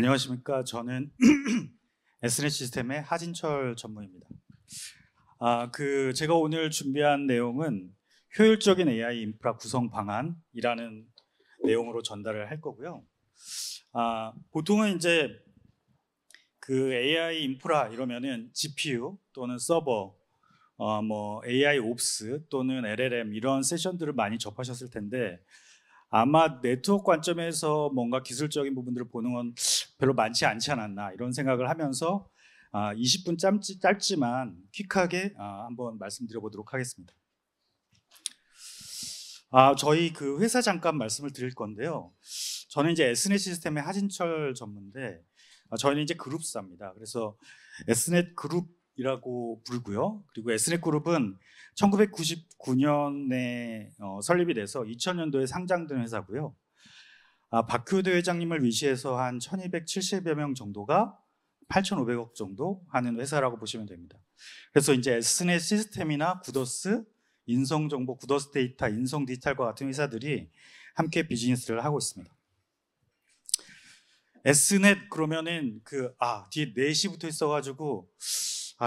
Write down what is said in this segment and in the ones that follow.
안녕하십니까. 저는 Snet 시스템의 하진철 전무입니다. 제가 오늘 준비한 내용은 효율적인 AI 인프라 구성 방안이라는 내용으로 전달을 할 거고요. 보통은 이제 그 AI 인프라 이러면은 GPU 또는 서버, AI 옵스 또는 LLM 이런 세션들을 많이 접하셨을 텐데 아마 네트워크 관점에서 뭔가 기술적인 부분들을 보는 건 별로 많지 않지 않았나 이런 생각을 하면서 20분 짧지만 퀵하게 한번 말씀드려 보도록 하겠습니다. 저희 그 회사 잠깐 말씀을 드릴 건데요. 저는 이제 Snet 시스템의 하진철 전무인데 저희는 이제 그룹사입니다. 그래서 Snet 그룹이라고 부르고요. 그리고 Snet 그룹은 1999년에 설립이 돼서 2000년도에 상장된 회사고요. 박효대 회장님을 위시해서 한 1270여 명 정도가 8,500억 정도 하는 회사라고 보시면 됩니다. 그래서 이제 Snet 시스템이나 구더스, 인성정보, 구더스 데이터, 인성 디지털과 같은 회사들이 함께 비즈니스를 하고 있습니다. Snet 그러면은 뒤에 넷이 붙어 있어가지고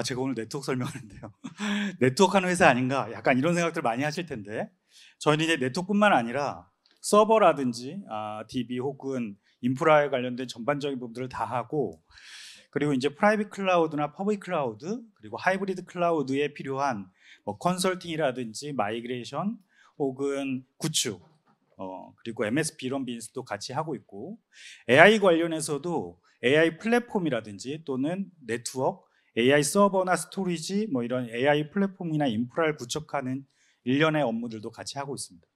제가 오늘 네트워크 설명하는데요. 네트워크 하는 회사 아닌가? 약간 이런 생각들 많이 하실 텐데 저희는 이제 네트워크뿐만 아니라 서버라든지 DB 혹은 인프라에 관련된 전반적인 부분들을 다 하고 그리고 이제 프라이빗 클라우드나 퍼블릭 클라우드 그리고 하이브리드 클라우드에 필요한 컨설팅이라든지 마이그레이션 혹은 구축 그리고 MSP 이런 비즈니스도 같이 하고 있고 AI 관련해서도 AI 플랫폼이라든지 또는 네트워크, AI 서버나 스토리지 이런 AI 플랫폼이나 인프라를 구축하는 일련의 업무들도 같이 하고 있습니다.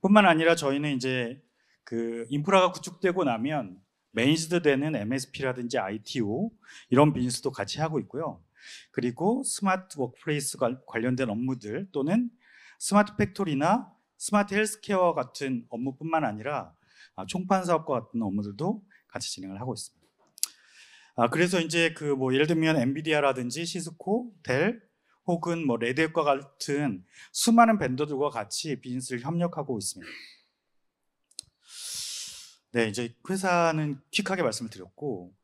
뿐만 아니라 저희는 이제 그 인프라가 구축되고 나면 매니지드 되는 MSP라든지 ITO 이런 비즈니스도 같이 하고 있고요. 그리고 스마트 워크플레이스 관련된 업무들 또는 스마트 팩토리나 스마트 헬스케어 같은 업무뿐만 아니라 총판 사업과 같은 업무들도 같이 진행을 하고 있습니다. 그래서 이제 예를 들면 엔비디아라든지 시스코, 델 혹은 레드햇과 같은 수많은 벤더들과 같이 비즈니스를 협력하고 있습니다. 네, 이제 회사는 퀵하게 말씀을 드렸고,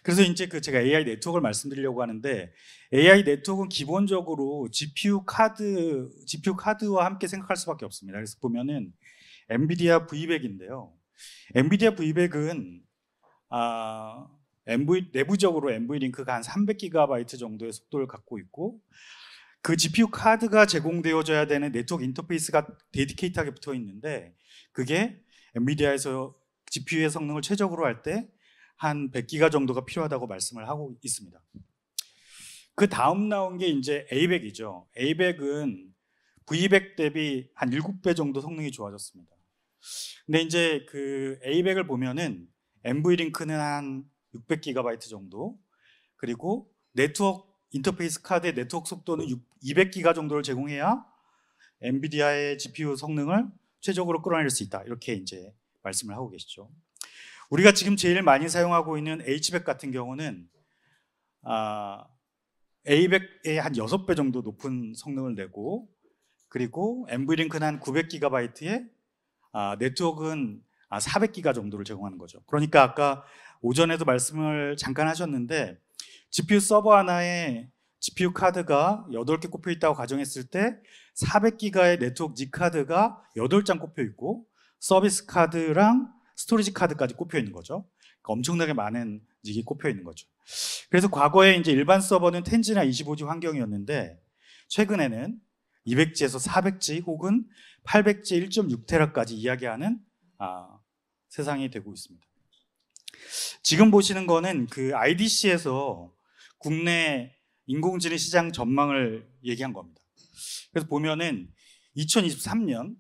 그래서 이제 제가 AI 네트워크를 말씀드리려고 하는데, AI 네트워크는 기본적으로 GPU 카드와 함께 생각할 수밖에 없습니다. 그래서 보면은 엔비디아 V100인데요. 엔비디아 V100은 내부적으로 NVLin크가 한 300GB 정도의 속도를 갖고 있고, 그 GPU 카드가 제공되어져야 되는 네트워크 인터페이스가 데디케이트하게 붙어 있는데, 그게 엔비디아에서 GPU의 성능을 최적으로 할 때 한 100기가 정도가 필요하다고 말씀을 하고 있습니다. 그 다음 나온 게 이제 A100이죠. A100은 V100 대비 한 7배 정도 성능이 좋아졌습니다. 근데 이제 그 A100을 보면은 NVLin크는 한 600GB 정도, 그리고 네트워크 인터페이스 카드의 네트워크 속도는 200기가 정도를 제공해야 엔비디아의 GPU 성능을 최적으로 끌어낼 수 있다. 이렇게 이제 말씀을 하고 계시죠. 우리가 지금 제일 많이 사용하고 있는 H100 같은 경우는 A100의 한 6배 정도 높은 성능을 내고, 그리고 NVLink는 한 900GB에 네트워크는 400기가 정도를 제공하는 거죠. 그러니까 아까 오전에도 말씀을 잠깐 하셨는데 GPU 서버 하나에 GPU 카드가 8개 꼽혀 있다고 가정했을 때 400기가의 네트워크 Z 카드가 8장 꼽혀 있고 서비스 카드랑 스토리지 카드까지 꼽혀 있는 거죠. 그러니까 엄청나게 많은 닉이 꼽혀 있는 거죠. 그래서 과거에 이제 일반 서버는 10G나 25G 환경이었는데 최근에는 200G에서 400G 혹은 800G 1.6테라까지 이야기하는 세상이 되고 있습니다. 지금 보시는 거는 그 IDC에서 국내 인공지능 시장 전망을 얘기한 겁니다. 그래서 보면은 2023년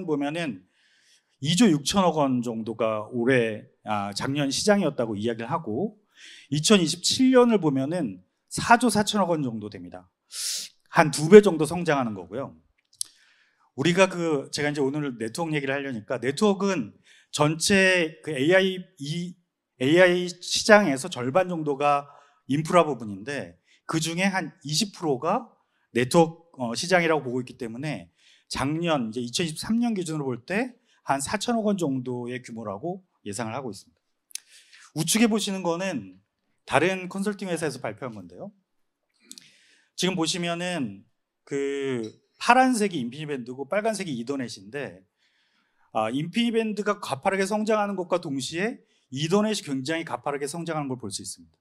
보면은 2조 6천억 원 정도가 올해 작년 시장이었다고 이야기를 하고 2027년을 보면은 4조 4천억 원 정도 됩니다. 한 2배 정도 성장하는 거고요. 우리가 제가 이제 오늘 네트워크 얘기를 하려니까 네트워크는 전체 그 AI 시장에서 절반 정도가 인프라 부분인데 그 중에 한 20%가 네트워크 시장이라고 보고 있기 때문에 작년 이제 2023년 기준으로 볼 때 한 4천억 원 정도의 규모라고 예상을 하고 있습니다. 우측에 보시는 거는 다른 컨설팅 회사에서 발표한 건데요. 지금 보시면은 그 파란색이 인피니밴드고 빨간색이 이더넷인데, 인피니밴드가 가파르게 성장하는 것과 동시에 이더넷이 굉장히 가파르게 성장하는 걸 볼 수 있습니다.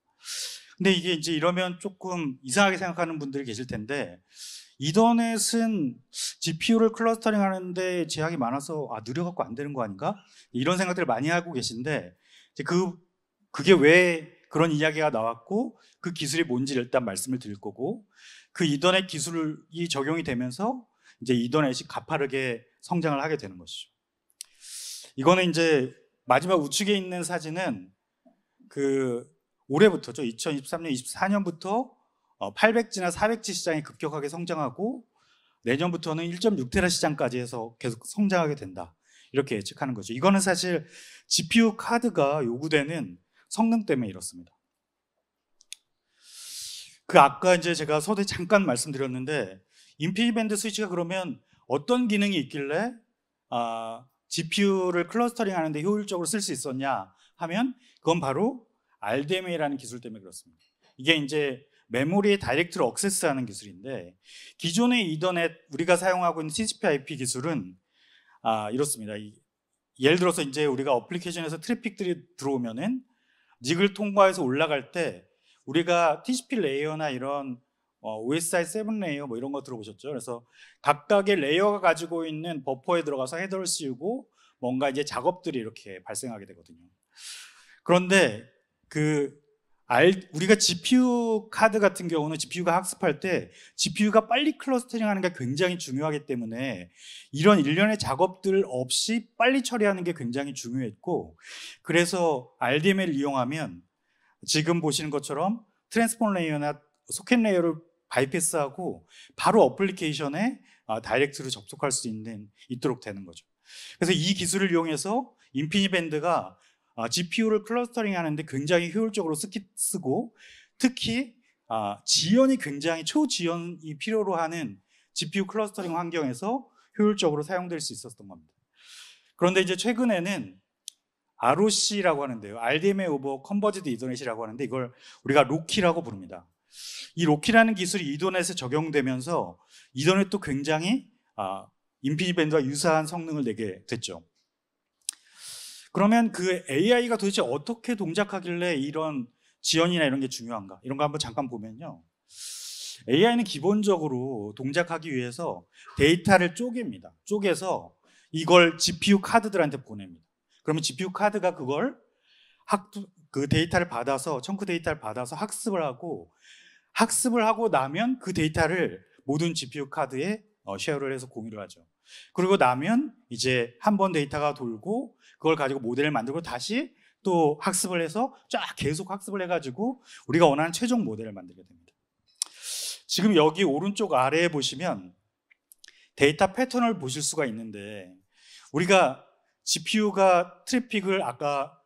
근데 이게 이제 이러면 조금 이상하게 생각하는 분들이 계실 텐데, 이더넷은 GPU를 클러스터링 하는데 제약이 많아서 느려갖고 안 되는 거 아닌가? 이런 생각들을 많이 하고 계신데, 이제 그게 왜 그런 이야기가 나왔고 그 기술이 뭔지를 일단 말씀을 드릴 거고, 그 이더넷 기술이 적용이 되면서 이제 이더넷이 가파르게 성장을 하게 되는 것이죠. 이거는 이제 마지막 우측에 있는 사진은 그 올해부터죠. 2023년, 24년부터 800G나 400G 시장이 급격하게 성장하고 내년부터는 1.6테라 시장까지 해서 계속 성장하게 된다, 이렇게 예측하는 거죠. 이거는 사실 GPU 카드가 요구되는 성능 때문에 이렇습니다. 아까 이제 제가 서두에 잠깐 말씀드렸는데, 인피니밴드 스위치가 그러면 어떤 기능이 있길래 GPU를 클러스터링 하는데 효율적으로 쓸 수 있었냐 하면, 그건 바로 RDMA라는 기술 때문에 그렇습니다. 이게 이제 메모리에 다이렉트로 억세스하는 기술인데, 기존의 이더넷 우리가 사용하고 있는 TCP/IP 기술은 이렇습니다. 예를 들어서 이제 우리가 어플리케이션에서 트래픽들이 들어오면은 닉을 통과해서 올라갈 때 우리가 TCP 레이어나 이런 OSI 7 레이어 뭐 이런 거 들어보셨죠? 그래서 각각의 레이어가 가지고 있는 버퍼에 들어가서 헤더를 씌우고 뭔가 이제 작업들이 이렇게 발생하게 되거든요. 그런데 우리가 GPU 카드 같은 경우는 GPU가 학습할 때 GPU가 빨리 클러스터링 하는 게 굉장히 중요하기 때문에 이런 일련의 작업들 없이 빨리 처리하는 게 굉장히 중요했고, 그래서 RDMA를 이용하면 지금 보시는 것처럼 트랜스폰 레이어나 소켓 레이어를 바이패스하고 바로 어플리케이션에 다이렉트로 접속할 수 있도록 되는 거죠. 그래서 이 기술을 이용해서 인피니밴드가 GPU를 클러스터링 하는데 굉장히 효율적으로 쓰고, 특히 지연이 굉장히 초지연이 필요로 하는 GPU 클러스터링 환경에서 효율적으로 사용될 수 있었던 겁니다. 그런데 이제 최근에는 ROC라고 하는데요, RDMA 오버 컨버지드 이더넷이라고 하는데, 이걸 우리가 로키라고 부릅니다. 이 로키라는 기술이 이더넷에 적용되면서 이더넷도 굉장히 인피니밴드와 유사한 성능을 내게 됐죠. 그러면 그 AI가 도대체 어떻게 동작하길래 이런 지연이나 이런 게 중요한가? 이런 거 한번 잠깐 보면요, AI는 기본적으로 동작하기 위해서 데이터를 쪼갭니다. 쪼개서 이걸 GPU 카드들한테 보냅니다. 그러면 GPU 카드가 그걸 그 데이터를 받아서, 청크 데이터를 받아서 학습을 하고 나면 그 데이터를 모든 GPU 카드에 쉐어를 해서 공유를 하죠. 그리고 나면 이제 한 번 데이터가 돌고 그걸 가지고 모델을 만들고 다시 또 학습을 해서 쫙 계속 학습을 해가지고 우리가 원하는 최종 모델을 만들게 됩니다. 지금 여기 오른쪽 아래에 보시면 데이터 패턴을 보실 수가 있는데, 우리가 GPU가 트래픽을 아까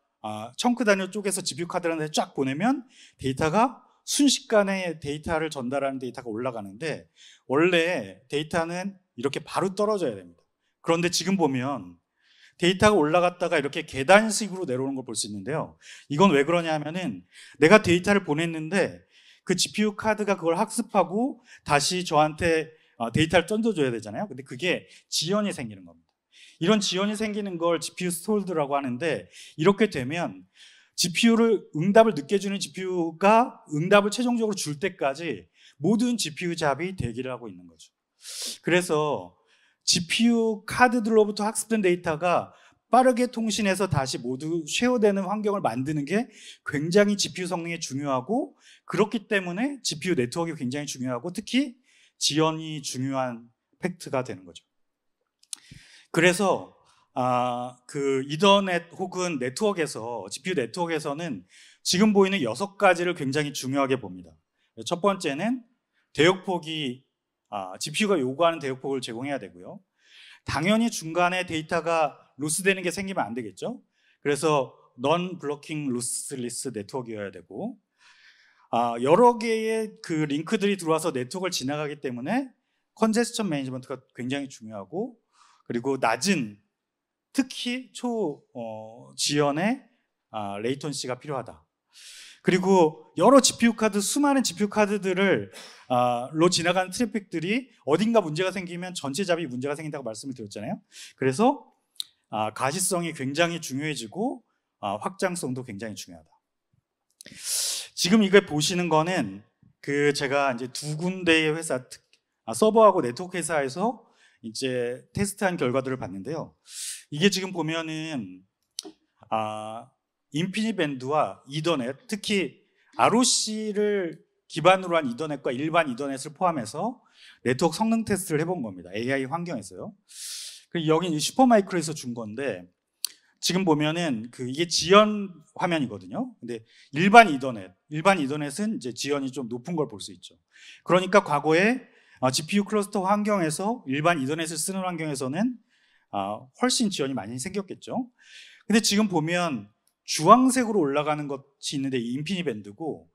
청크 단위 쪽에서 GPU 카드한테 쫙 보내면 데이터가 순식간에 데이터를 전달하는 데이터가 올라가는데, 원래 데이터는 이렇게 바로 떨어져야 됩니다. 그런데 지금 보면 데이터가 올라갔다가 이렇게 계단식으로 내려오는 걸 볼 수 있는데요, 이건 왜 그러냐 하면은 내가 데이터를 보냈는데 그 GPU 카드가 그걸 학습하고 다시 저한테 데이터를 던져줘야 되잖아요. 근데 그게 지연이 생기는 겁니다. 이런 지연이 생기는 걸 GPU 스톨드라고 하는데, 이렇게 되면 응답을 늦게 주는 GPU가 응답을 최종적으로 줄 때까지 모든 GPU 잡이 대기를 하고 있는 거죠. 그래서 GPU 카드들로부터 학습된 데이터가 빠르게 통신해서 다시 모두 쉐어되는 환경을 만드는 게 굉장히 GPU 성능이 중요하고, 그렇기 때문에 GPU 네트워크가 굉장히 중요하고, 특히 지연이 중요한 팩트가 되는 거죠. 그래서 그 이더넷 혹은 네트워크에서, GPU 네트워크에서는 지금 보이는 6가지를 굉장히 중요하게 봅니다. 첫 번째는 대역폭이 GPU가 요구하는 대역폭을 제공해야 되고요. 당연히 중간에 데이터가 로스되는 게 생기면 안 되겠죠. 그래서 non blocking lossless 네트워크여야 되고, 여러 개의 그 링크들이 들어와서 네트워크를 지나가기 때문에 컨제스천 매니지먼트가 굉장히 중요하고, 그리고 낮은 특히 지연의 레이턴시가 필요하다. 그리고 여러 GPU 카드, 수많은 GPU 카드들을 로 지나가는 트래픽들이 어딘가 문제가 생기면 전체 잡이 문제가 생긴다고 말씀을 드렸잖아요. 그래서 가시성이 굉장히 중요해지고 확장성도 굉장히 중요하다. 지금 이걸 보시는 거는 제가 이제 두 군데의 회사, 서버하고 네트워크 회사에서 이제 테스트한 결과들을 봤는데요. 이게 지금 보면은 인피니밴드와 이더넷, 특히 ROC를 기반으로 한 이더넷과 일반 이더넷을 포함해서 네트워크 성능 테스트를 해본 겁니다. AI 환경에서요. 여기 슈퍼마이크로에서 준 건데, 지금 보면은 이게 지연 화면이거든요. 근데 일반 이더넷은 이제 지연이 좀 높은 걸 볼 수 있죠. 그러니까 과거에 GPU 클러스터 환경에서 일반 이더넷을 쓰는 환경에서는 훨씬 지연이 많이 생겼겠죠. 근데 지금 보면 주황색으로 올라가는 것이 있는데 인피니밴드고,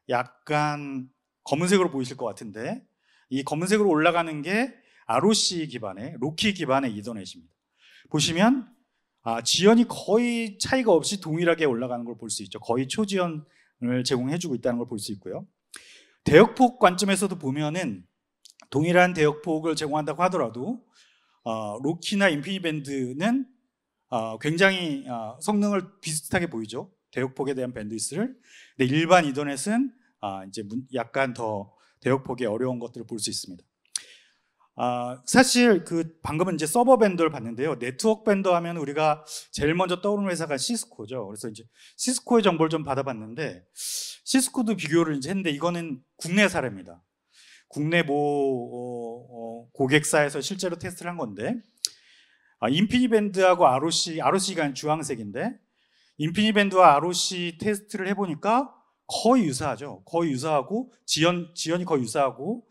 약간 검은색으로 보이실 것 같은데, 이 검은색으로 올라가는 게 ROC 기반의, 로키 기반의 이더넷입니다. 보시면 지연이 거의 차이가 없이 동일하게 올라가는 걸 볼 수 있죠. 거의 초지연을 제공해주고 있다는 걸 볼 수 있고요. 대역폭 관점에서도 보면은 동일한 대역폭을 제공한다고 하더라도 로키나 인피니밴드는 굉장히 성능을 비슷하게 보이죠. 대역폭에 대한 밴드위스를. 근데 일반 이더넷은 이제 약간 더 대역폭이 어려운 것들을 볼 수 있습니다. 사실 방금은 이제 서버 밴더를 봤는데요. 네트워크 밴더 하면 우리가 제일 먼저 떠오르는 회사가 시스코죠. 그래서 이제 시스코의 정보를 좀 받아봤는데, 시스코도 비교를 이제 했는데, 이거는 국내 사례입니다. 국내 고객사에서 실제로 테스트를 한 건데, 인피니밴드하고 ROC가 주황색인데, 인피니밴드와 ROC 테스트를 해보니까 거의 유사하죠. 거의 유사하고 지연이 거의 유사하고,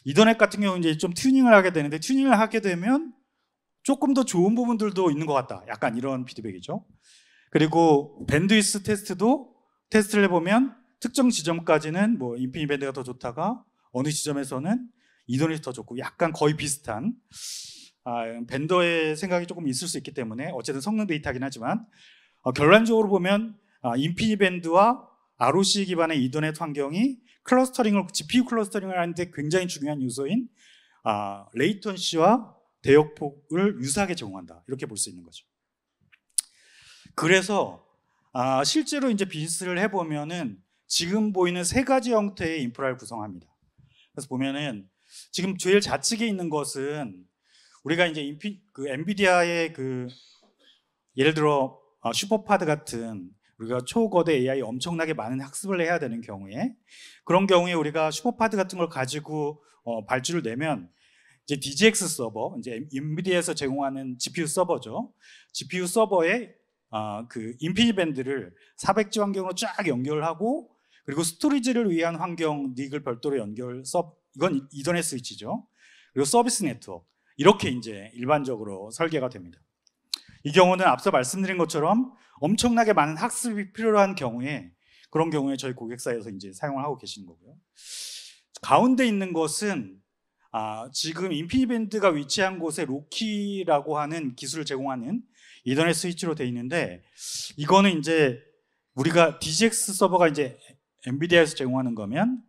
이더넷 같은 경우는 이제 좀 튜닝을 하게 되는데, 튜닝을 하게 되면 조금 더 좋은 부분들도 있는 것 같다. 약간 이런 피드백이죠. 그리고 밴드위스 테스트를 해보면 특정 지점까지는 뭐 인피니밴드가 더 좋다가 어느 지점에서는 이더넷이 더 좋고, 약간 거의 비슷한 밴더의 생각이 조금 있을 수 있기 때문에 어쨌든 성능 데이터긴 하지만 결론적으로 보면 인피니밴드와 ROC 기반의 이더넷 환경이 GPU 클러스터링을 하는데 굉장히 중요한 요소인 레이턴시와 대역폭을 유사하게 제공한다. 이렇게 볼 수 있는 거죠. 그래서 실제로 이제 비즈니스를 해보면은 지금 보이는 세 가지 형태의 인프라를 구성합니다. 그래서 보면은 지금 제일 좌측에 있는 것은 우리가 이제 엔비디아의 예를 들어 슈퍼파드 같은 우리가 초거대 AI 엄청나게 많은 학습을 해야 되는 경우에, 그런 경우에 우리가 슈퍼파드 같은 걸 가지고 발주를 내면 이제 DGX 서버, 이제 엔비디아에서 제공하는 GPU 서버죠. GPU 서버에 인피니밴드를 400G 환경으로 쫙 연결하고, 그리고 스토리지를 위한 환경 닉을 별도로 이건 이더넷 스위치죠. 그리고 서비스 네트워크, 이렇게 이제 일반적으로 설계가 됩니다. 이 경우는 앞서 말씀드린 것처럼 엄청나게 많은 학습이 필요한 경우에, 그런 경우에 저희 고객사에서 이제 사용을 하고 계시는 거고요. 가운데 있는 것은 지금 인피니밴드가 위치한 곳에 로키라고 하는 기술을 제공하는 이더넷 스위치로 되어 있는데, 이거는 이제 우리가 DGX 서버가 이제 엔비디아에서 제공하는 거면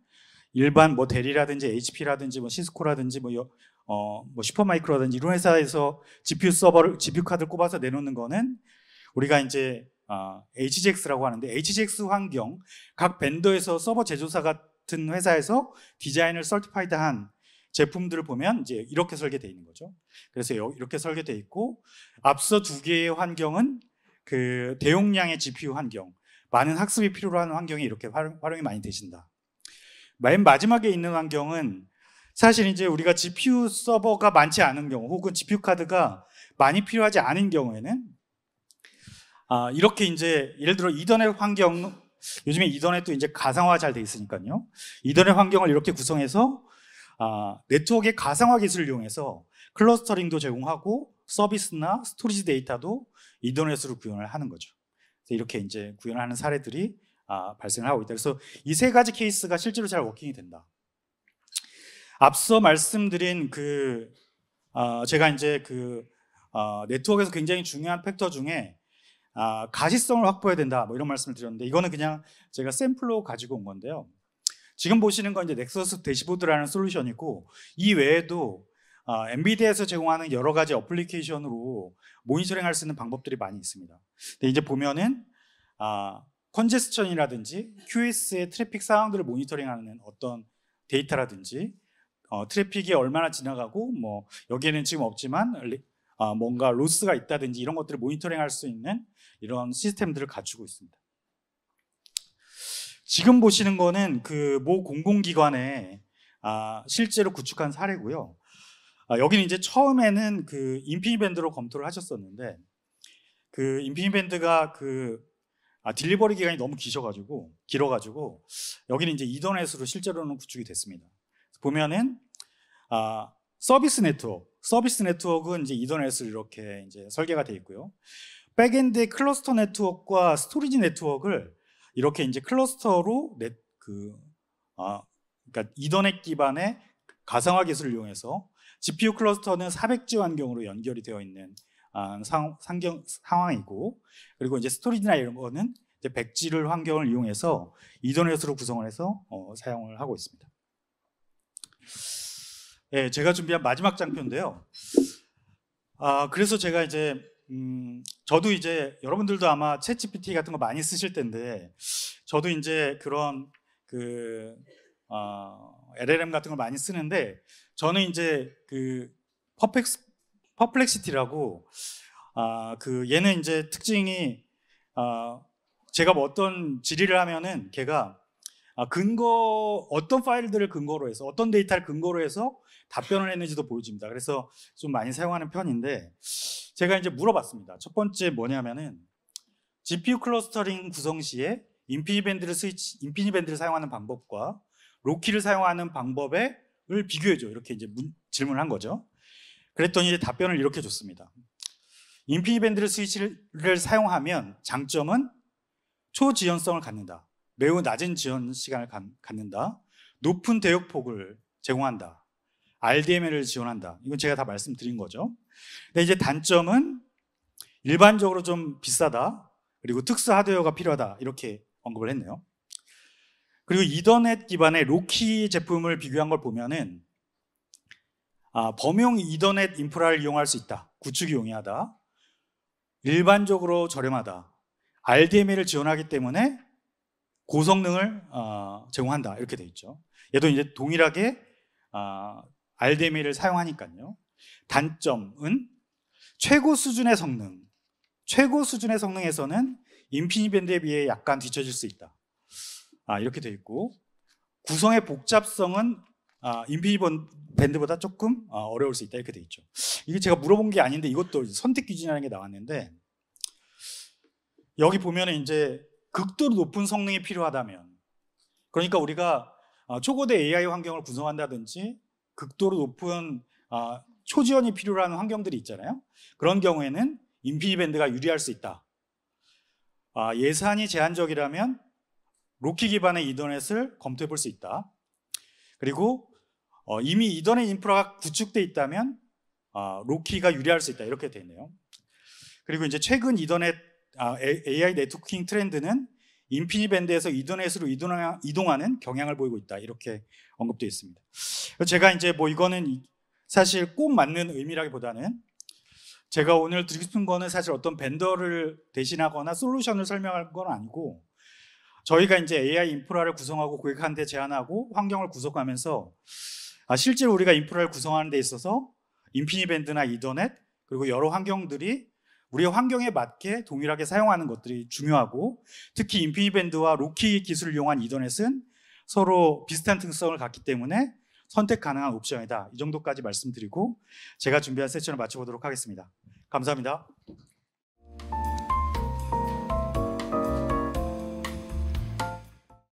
일반 뭐 델이라든지 HP라든지 뭐 시스코라든지 뭐 슈퍼마이크로라든지 이런 회사에서 GPU 카드를 꼽아서 내놓는 거는 우리가 이제 HGX라고 하는데, HGX 환경, 각 밴더에서 서버 제조사 같은 회사에서 디자인을 서티파이드한 제품들을 보면 이제 이렇게 설계되어 있는 거죠. 그래서 이렇게 설계되어 있고, 앞서 두 개의 환경은 대용량의 GPU 환경, 많은 학습이 필요로 하는 환경이 이렇게 활용이 많이 되신다. 맨 마지막에 있는 환경은 사실 이제 우리가 GPU 서버가 많지 않은 경우, 혹은 GPU 카드가 많이 필요하지 않은 경우에는 이렇게 이제 예를 들어 이더넷 환경, 요즘에 이더넷도 이제 가상화 잘 돼 있으니까요. 이더넷 환경을 이렇게 구성해서 네트워크의 가상화 기술을 이용해서 클러스터링도 제공하고 서비스나 스토리지 데이터도 이더넷으로 구현을 하는 거죠. 그래서 이렇게 이제 구현하는 사례들이 발생을 하고 있다. 그래서 이 세 가지 케이스가 실제로 잘 워킹이 된다. 앞서 말씀드린 제가 이제 네트워크에서 굉장히 중요한 팩터 중에 가시성을 확보해야 된다, 뭐 이런 말씀을 드렸는데, 이거는 그냥 제가 샘플로 가지고 온 건데요. 지금 보시는 건 이제 넥서스 대시보드라는 솔루션이고, 이 외에도 엔비디아에서 제공하는 여러 가지 어플리케이션으로 모니터링할 수 있는 방법들이 많이 있습니다. 근데 이제 보면은 컨제스천이라든지 QS의 트래픽 상황들을 모니터링하는 어떤 데이터라든지, 트래픽이 얼마나 지나가고, 뭐 여기에는 지금 없지만 뭔가 로스가 있다든지 이런 것들을 모니터링할 수 있는 이런 시스템들을 갖추고 있습니다. 지금 보시는 거는 그 모 공공기관에 실제로 구축한 사례고요. 여기는 이제 처음에는 그 인피니밴드로 검토를 하셨었는데, 그 인피니밴드가 딜리버리 기간이 너무 길어가지고 여기는 이제 이더넷으로 실제로는 구축이 됐습니다. 보면은 서비스 네트워크는 이제 이더넷으로 이렇게 이제 설계가 되어 있고요. 백엔드의 클러스터 네트워크와 스토리지 네트워크를 이렇게 이제 클러스터로 그러니까 이더넷 기반의 가상화 기술을 이용해서 GPU 클러스터는 400G 환경으로 연결이 되어 있는 상황이고, 그리고 이제 스토리지나 이런 거는 이제 100G 환경을 이용해서 이더넷으로 구성을 해서 사용을 하고 있습니다. 네, 제가 준비한 마지막 장표인데요. 그래서 제가 이제 저도 이제 여러분들도 아마 챗GPT 같은 거 많이 쓰실 텐데, 저도 이제 그런 LLM 같은 걸 많이 쓰는데, 저는 이제 퍼플렉시티라고 얘는 이제 특징이 제가 뭐 어떤 질의를 하면은 걔가 어떤 파일들을 근거로 해서 어떤 데이터를 근거로 해서 답변을 했는지도 보여줍니다. 그래서 좀 많이 사용하는 편인데, 제가 이제 물어봤습니다. 첫 번째 뭐냐면은 GPU 클러스터링 구성 시에 인피니밴드를 사용하는 방법과 로키를 사용하는 방법을 비교해줘, 이렇게 이제 질문을 한 거죠. 그랬더니 이제 답변을 이렇게 줬습니다. 인피니밴드 스위치를 사용하면 장점은 초지연성을 갖는다, 매우 낮은 지연 시간을 갖는다, 높은 대역폭을 제공한다, RDMA를 지원한다. 이건 제가 다 말씀드린 거죠. 근데 이제 단점은 일반적으로 좀 비싸다, 그리고 특수 하드웨어가 필요하다, 이렇게 언급을 했네요. 그리고 이더넷 기반의 로키 제품을 비교한 걸 보면은 범용 이더넷 인프라를 이용할 수 있다, 구축이 용이하다, 일반적으로 저렴하다, RDMA를 지원하기 때문에 고성능을 제공한다, 이렇게 돼 있죠. 얘도 이제 동일하게 RDMA를 사용하니까요. 단점은 최고 수준의 성능에서는 인피니밴드에 비해 약간 뒤처질 수 있다, 이렇게 돼 있고, 구성의 복잡성은 인피니밴드보다 조금 어려울 수 있다, 이렇게 돼 있죠. 이게 제가 물어본 게 아닌데 이것도 선택 기준이라는 게 나왔는데, 여기 보면은 이제 극도로 높은 성능이 필요하다면, 그러니까 우리가 초고대 AI 환경을 구성한다든지 극도로 높은 초지연이 필요한 환경들이 있잖아요. 그런 경우에는 인피니밴드가 유리할 수 있다. 예산이 제한적이라면 로키 기반의 이더넷을 검토해 볼 수 있다. 그리고 이미 이더넷 인프라가 구축돼 있다면 로키가 유리할 수 있다, 이렇게 되어 있네요. 그리고 이제 최근 이더넷 AI 네트워킹 트렌드는 인피니밴드에서 이더넷으로 이동하는 경향을 보이고 있다, 이렇게 언급되어 있습니다. 제가 이제 뭐 이거는 사실 꼭 맞는 의미라기보다는, 제가 오늘 드리고 싶은 거는 사실 어떤 벤더를 대신하거나 솔루션을 설명할 건 아니고, 저희가 이제 AI 인프라를 구성하고 고객한테 제안하고 환경을 구성하면서 실제로 우리가 인프라를 구성하는 데 있어서 인피니밴드나 이더넷, 그리고 여러 환경들이 우리의 환경에 맞게 동일하게 사용하는 것들이 중요하고, 특히 인피니밴드와 로키 기술을 이용한 이더넷은 서로 비슷한 특성을 갖기 때문에 선택 가능한 옵션이다, 이 정도까지 말씀드리고 제가 준비한 세션을 마쳐보도록 하겠습니다. 감사합니다.